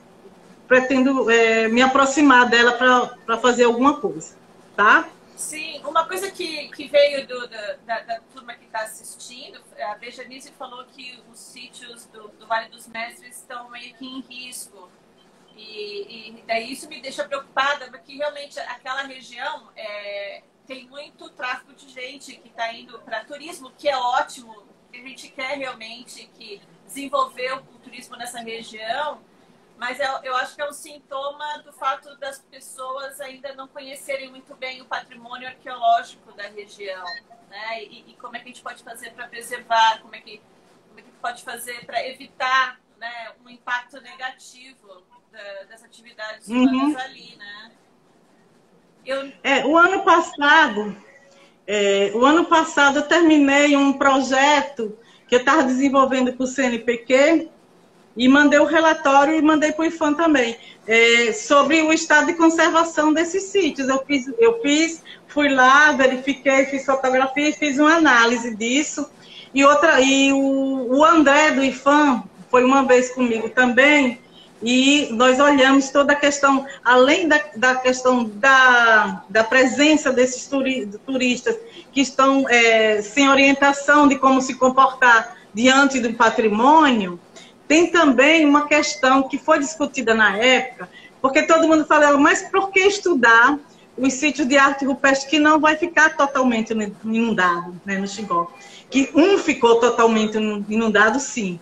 pretendo me aproximar dela para fazer alguma coisa, tá? Sim, uma coisa que veio da turma que está assistindo, a Bejanice falou que os sítios do Vale dos Mestres estão meio que em risco. E daí isso me deixa preocupada, porque realmente aquela região tem muito tráfego de gente que está indo para turismo, que é ótimo, a gente quer realmente desenvolver o turismo nessa região, mas eu acho que é um sintoma do fato das pessoas ainda não conhecerem muito bem o patrimônio arqueológico da região, né? E como é que a gente pode fazer para preservar, como é que pode fazer para evitar, né, um impacto negativo das atividades humanas ali, né? O ano passado eu terminei um projeto que eu estava desenvolvendo com o CNPq e mandei o relatório e mandei para o IFAM também, sobre o estado de conservação desses sítios. Fui lá, verifiquei, fiz fotografia e fiz uma análise disso. E o André do IFAM foi uma vez comigo também, e nós olhamos toda a questão, além da questão da presença desses turistas que estão sem orientação de como se comportar diante do patrimônio, tem também uma questão que foi discutida na época, porque todo mundo falava, mas por que estudar os sítios de arte rupestre que não vai ficar totalmente inundado, né, no Xingó? Que ficou totalmente inundado, sim.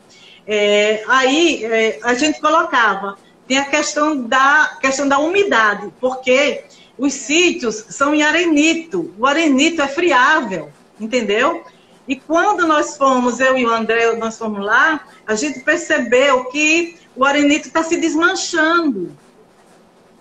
Aí a gente colocava, tem a questão da umidade, porque os sítios são em arenito, o arenito é friável, entendeu? E quando nós fomos, eu e o André, nós fomos lá, a gente percebeu que o arenito está se desmanchando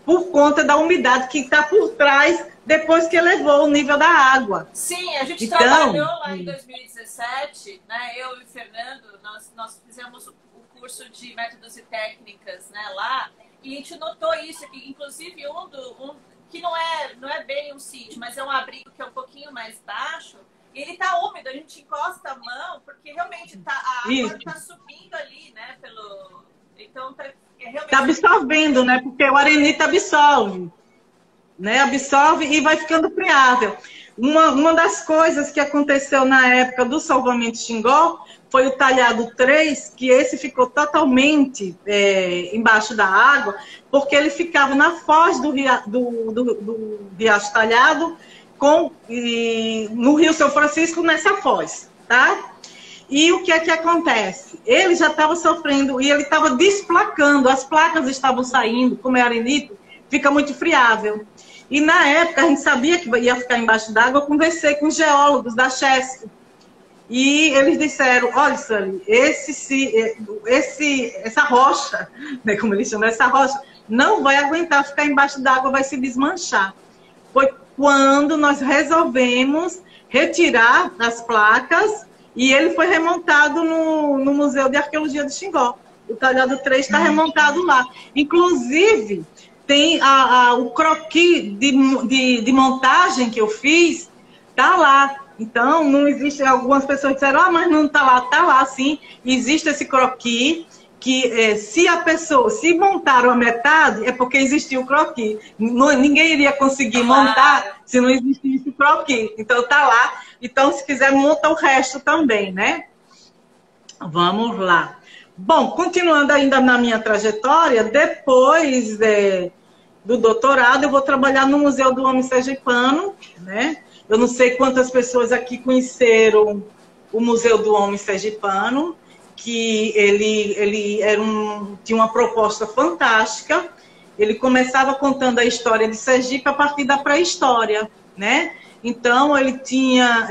por conta da umidade que está por trás depois que elevou o nível da água. Sim, a gente trabalhou lá em 2017, né? Eu e o Fernando, nós fizemos o curso de métodos e técnicas, né, lá, e a gente notou isso, que inclusive que não é bem um sítio, mas é um abrigo que é um pouquinho mais baixo, e ele tá úmido, a gente encosta a mão, porque realmente a água está subindo ali, né, então realmente... Está absorvendo, né, porque o arenito absorve, né, absorve e vai ficando friável. Uma das coisas que aconteceu na época do salvamento Xingó foi o talhado 3, que esse ficou totalmente embaixo da água, porque ele ficava na foz do Riacho Talhado, no Rio São Francisco, nessa foz, tá? E o que é que acontece? Ele já estava sofrendo, e ele estava desplacando, as placas estavam saindo, como é arenito, fica muito friável. E na época, a gente sabia que ia ficar embaixo d'água, eu conversei com os geólogos da Chesco. E eles disseram, olha, Sueli, essa rocha, né, como eles chamam, essa rocha, não vai aguentar ficar embaixo d'água, vai se desmanchar. Foi quando nós resolvemos retirar as placas e ele foi remontado no Museu de Arqueologia do Xingó. O talhado 3 está remontado lá. Inclusive, tem o croquis de montagem que eu fiz, tá lá. Então, não existe... Algumas pessoas disseram, mas não tá lá sim. Existe esse croquis, que se montaram a metade, é porque existiu o croquis. Ninguém iria conseguir montar se não existisse o croquis. Então, tá lá. Então, se quiser, monta o resto também, né? Vamos lá. Bom, continuando ainda na minha trajetória, depois do doutorado, eu vou trabalhar no Museu do Homem Sergipano, né? Eu não sei quantas pessoas aqui conheceram o Museu do Homem Sergipano, que ele tinha uma proposta fantástica. Ele começava contando a história de Sergipe a partir da pré-história, né? Então, ele tinha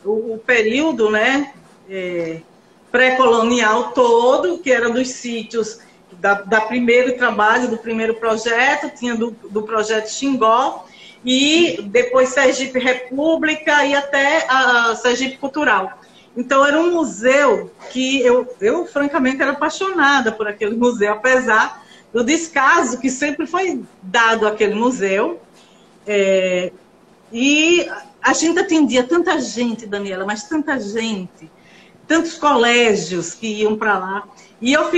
o período, né, pré-colonial todo, que era dos sítios da primeiro trabalho, do primeiro projeto, tinha do projeto Xingó, e depois Sergipe República e até a Sergipe Cultural. Então, era um museu que eu francamente, era apaixonada por aquele museu, apesar do descaso que sempre foi dado àquele museu. E a gente atendia tanta gente, Daniela, mas tanta gente, tantos colégios que iam para lá. E eu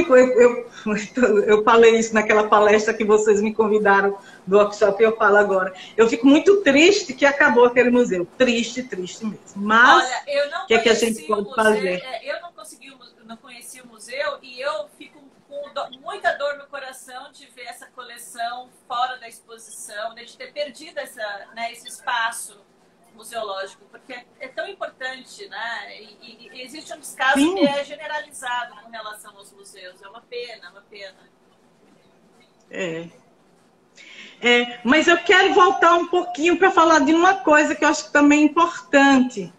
falei isso naquela palestra que vocês me convidaram do workshop, e eu falo agora. Eu fico muito triste que acabou aquele museu. Triste, triste mesmo. Mas o que é que a gente pode fazer? Eu não conheci o museu e eu fico com muita dor no coração de ver essa coleção fora da exposição, de ter perdido esse espaço museológico, porque é tão importante, né? E existe um descaso que é generalizado com relação aos museus. É uma pena, uma pena. Mas eu quero voltar um pouquinho para falar de uma coisa que eu acho que também é importante.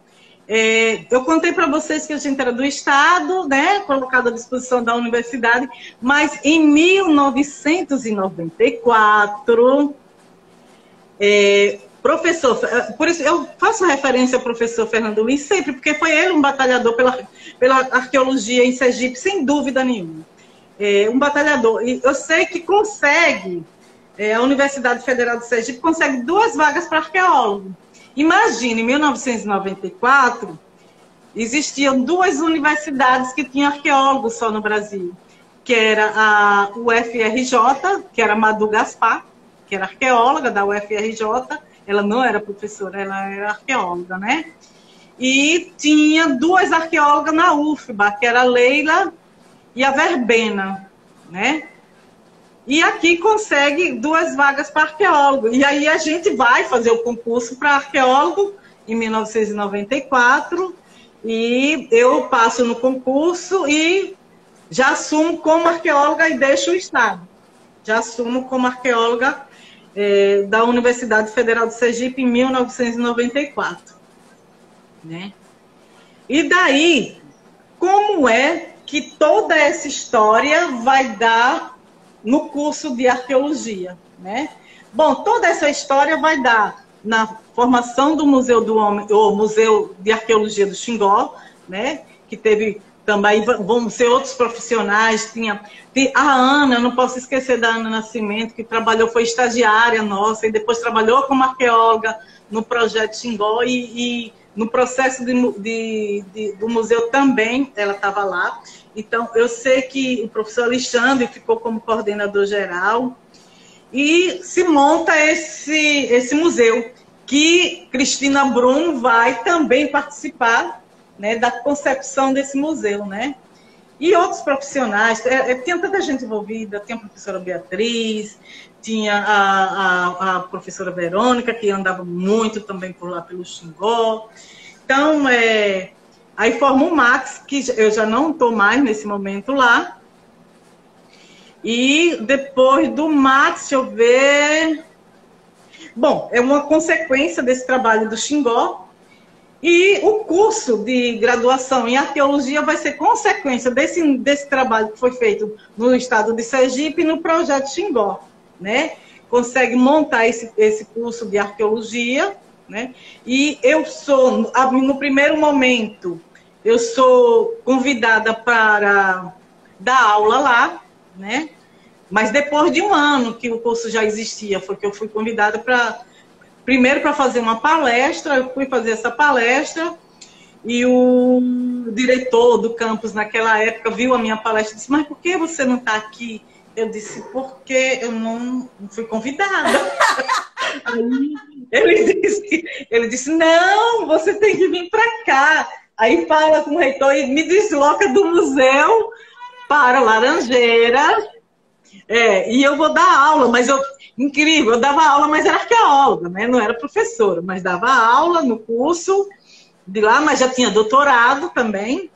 Eu contei para vocês que a gente era do Estado, né, colocado à disposição da universidade, mas em 1994, por isso eu faço referência ao professor Fernando Luiz sempre, porque foi ele um batalhador pela arqueologia em Sergipe, sem dúvida nenhuma. Um batalhador. E eu sei que consegue, a Universidade Federal de Sergipe consegue 2 vagas para arqueólogo. Imagine, em 1994, existiam 2 universidades que tinham arqueólogos só no Brasil, que era a UFRJ, que era Madu Gaspar, que era arqueóloga da UFRJ, ela não era professora, ela era arqueóloga, né? E tinha 2 arqueólogas na UFBA, que era a Leila e a Verbena, né? E aqui consegue 2 vagas para arqueólogo. E aí a gente vai fazer o concurso para arqueólogo em 1994, e eu passo no concurso e já assumo como arqueóloga e deixo o Estado. Já assumo como arqueóloga da Universidade Federal de Sergipe em 1994. Né? E daí, como é que toda essa história vai dar no curso de arqueologia, né? Bom, toda essa história vai dar na formação do Museu do Homem, ou Museu de Arqueologia do Xingó, né? Que teve também, vão ser outros profissionais, tinha a Ana, eu não posso esquecer da Ana Nascimento, que foi estagiária nossa, e depois trabalhou como arqueóloga no projeto Xingó, e no processo do museu também ela estava lá. Então, eu sei que o professor Alexandre ficou como coordenador geral, e se monta esse museu, que Cristina Brum vai também participar, né, da concepção desse museu, né? E outros profissionais, tinha tanta gente envolvida, tinha a professora Beatriz, tinha a professora Verônica, que andava muito também por lá pelo Xingó. Então, aí forma o Max, que eu já não estou mais nesse momento lá. E depois do Max, deixa eu ver... Bom, é uma consequência desse trabalho do Xingó. E o curso de graduação em arqueologia vai ser consequência desse trabalho que foi feito no estado de Sergipe no projeto Xingó, né? Consegue montar esse curso de arqueologia, né? E eu sou, no primeiro momento, eu sou convidada para dar aula lá, né? Mas depois de um ano que o curso já existia, foi que eu fui convidada primeiro para fazer uma palestra. Eu fui fazer essa palestra e o diretor do campus naquela época viu a minha palestra e disse: mas por que você não está aqui? Eu disse: porque eu não fui convidada. Aí ele disse: não, você tem que vir para cá. Aí fala com o reitor e me desloca do museu para Laranjeiras. E eu vou dar aula, mas incrível, eu dava aula, mas era arqueóloga, né? Não era professora, mas dava aula no curso de lá, mas já tinha doutorado também.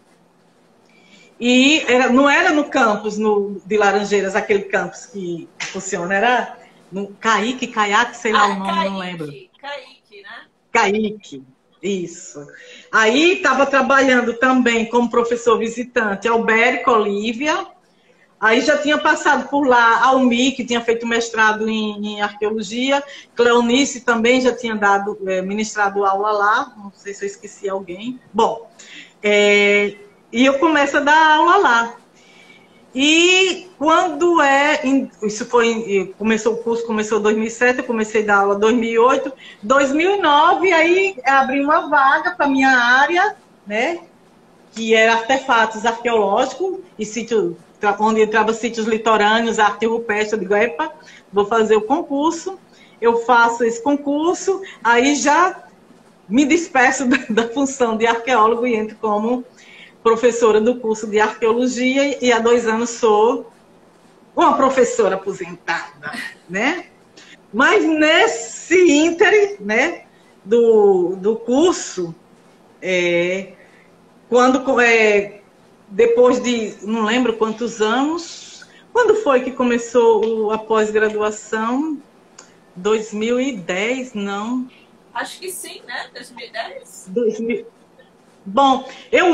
não era no campus de Laranjeiras, aquele campus que funciona, era no Caiaque, sei lá o nome, não lembro. Caique, né? Caique, isso. Aí estava trabalhando também como professor visitante Albérico Olívia. Aí já tinha passado por lá Almi, que tinha feito mestrado em arqueologia. Cleonice também já tinha ministrado aula lá. Não sei se eu esqueci alguém. Bom, e eu começo a dar aula lá. E quando o curso começou em 2007, eu comecei a dar aula em 2008. 2009, aí abri uma vaga para a minha área, né? Que era artefatos arqueológicos e sítio, onde entrava sítios litorâneos, arte rupestre. Eu digo, epa, vou fazer o concurso. Eu faço esse concurso, aí já me despeço da função de arqueólogo e entro como professora do curso de arqueologia, e há 2 anos sou uma professora aposentada, né? Mas nesse ínterim, né, do curso, depois de não lembro quantos anos, quando foi que começou a pós-graduação? 2010, não? Acho que sim, né? 2010? 2000. Bom, eu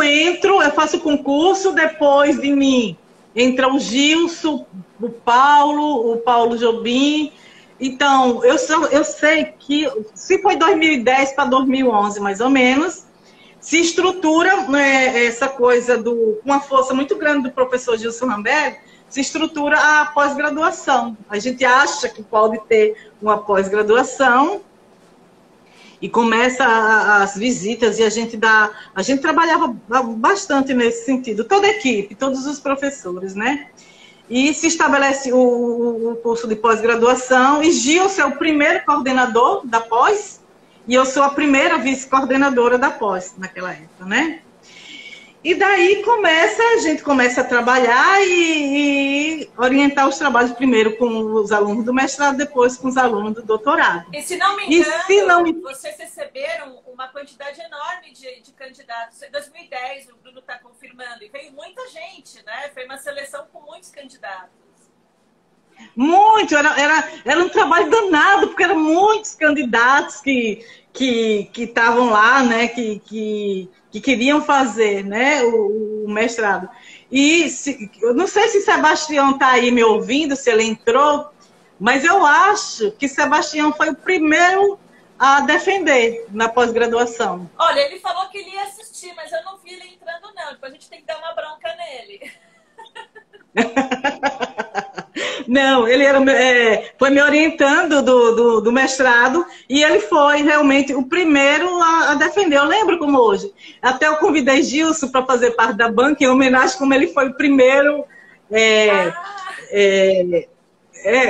faço o concurso, depois de mim entra o Gilson, o Paulo Jobim. Então, eu sei que, se foi 2010 para 2011, mais ou menos, se estrutura, né, essa coisa com uma força muito grande do professor Gilson Ramberg, se estrutura a pós-graduação. A gente acha que pode ter uma pós-graduação, e começa as visitas, e a gente trabalhava bastante nesse sentido, toda a equipe, todos os professores, né? E se estabelece o curso de pós-graduação, e Gilson é o primeiro coordenador da pós, e eu sou a primeira vice-coordenadora da pós, naquela época, né? E daí a gente começa a trabalhar e orientar os trabalhos, primeiro com os alunos do mestrado, depois com os alunos do doutorado. E se não me engano, vocês receberam uma quantidade enorme de candidatos. Em 2010, o Bruno está confirmando, e veio muita gente, né? Foi uma seleção com muitos candidatos. Muito, era um trabalho danado, porque eram muitos candidatos que estavam lá, né, que queriam fazer, né, o mestrado. E eu não sei se Sebastião está aí me ouvindo, se ele entrou, mas eu acho que Sebastião foi o primeiro a defender na pós-graduação. Olha, ele falou que ele ia assistir, mas eu não vi ele entrando, não. Depois a gente tem que dar uma bronca nele. Não, ele foi me orientando do mestrado, e ele foi realmente o primeiro a defender. Eu lembro como hoje. Até eu convidei Gilson para fazer parte da banca, em homenagem como ele foi o primeiro,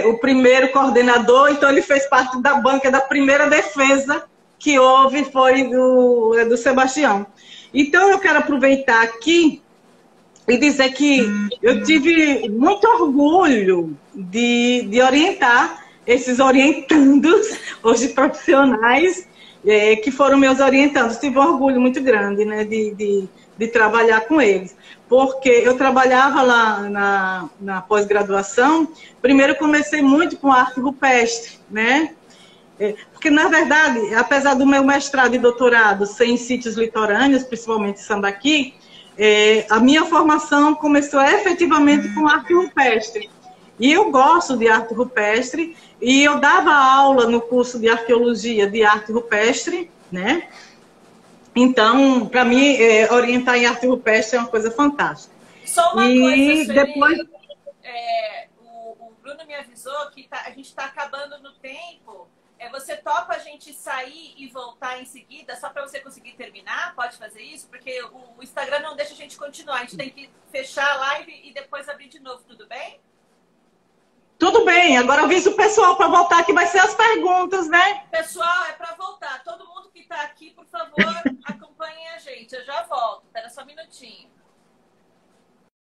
o primeiro coordenador, então ele fez parte da banca da primeira defesa que houve, foi do Sebastião. Então eu quero aproveitar aqui e dizer que eu tive muito orgulho de orientar esses orientandos, hoje profissionais, que foram meus orientandos. Tive um orgulho muito grande, né, de trabalhar com eles. Porque eu trabalhava lá na pós-graduação, primeiro comecei muito com arte rupestre, né? Porque, na verdade, apesar do meu mestrado e doutorado ser em sítios litorâneos, principalmente Sambaqui, a minha formação começou efetivamente com arte rupestre. E eu gosto de arte rupestre, e eu dava aula no curso de arqueologia de arte rupestre, né? Então, para mim, orientar em arte rupestre é uma coisa fantástica. Só uma coisa, Sueli, depois... o Bruno me avisou que a gente está acabando no tempo. Você topa a gente sair e voltar em seguida, só para você conseguir terminar? Pode fazer isso? Porque o Instagram não deixa a gente continuar. A gente tem que fechar a live e depois abrir de novo, tudo bem? Tudo bem. Agora avisa o pessoal para voltar, que vai ser as perguntas, né? Pessoal, é para voltar. Todo mundo que está aqui, por favor, acompanhem a gente. Eu já volto. Espera só um minutinho.